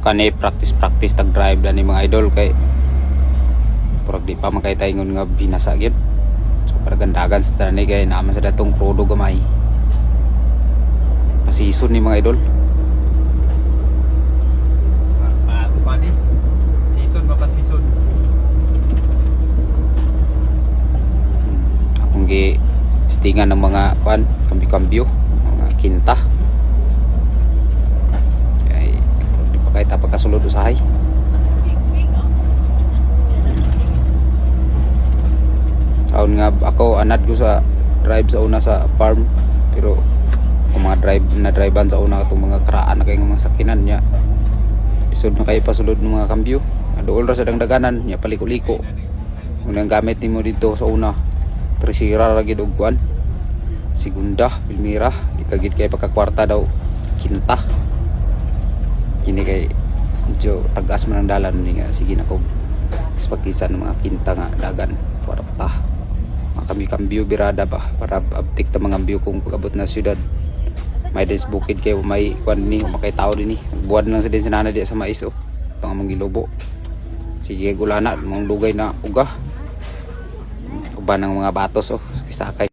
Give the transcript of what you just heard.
kani practice tag drive na ni mga idol kay purag di pa makita ingon nga binasa gyud. So para gandagan sa tanay kay naman sa datong krudo gamay. Pasison ni mga idol. Padi. Season pa season. Akong gi stingan ng mga kuan, kambyo-kambyo, mga kinta. Ay di pa kay ta pagkasulod usahay. Taon nga ako anad ko sa drive sa una sa farm pero kung mga drivean sa una itong mga karaan na kayo mga sakinan niya isod na kayo pasulod ng mga kambyo dool ra sa dangdaganan niya paliko-liko unang gamit nimo dito sa una tresira lagi og kuan segunda pilmira ikagid kay pagkakwarta daw kinta kini kay medyo tagas man ang dalan ni nga sige na ko pagisan ng mga kinta nga dagan kwarta mga kambyo birada ba para abtik ta mga kambyo kung pag-abot na syudad may des bukid kay may kuan ni makay tao din ni buwan lang sa din sinana di sa mais oh tong among gilobo sige gulana mong lugay na uga uban ng mga batos oh sakay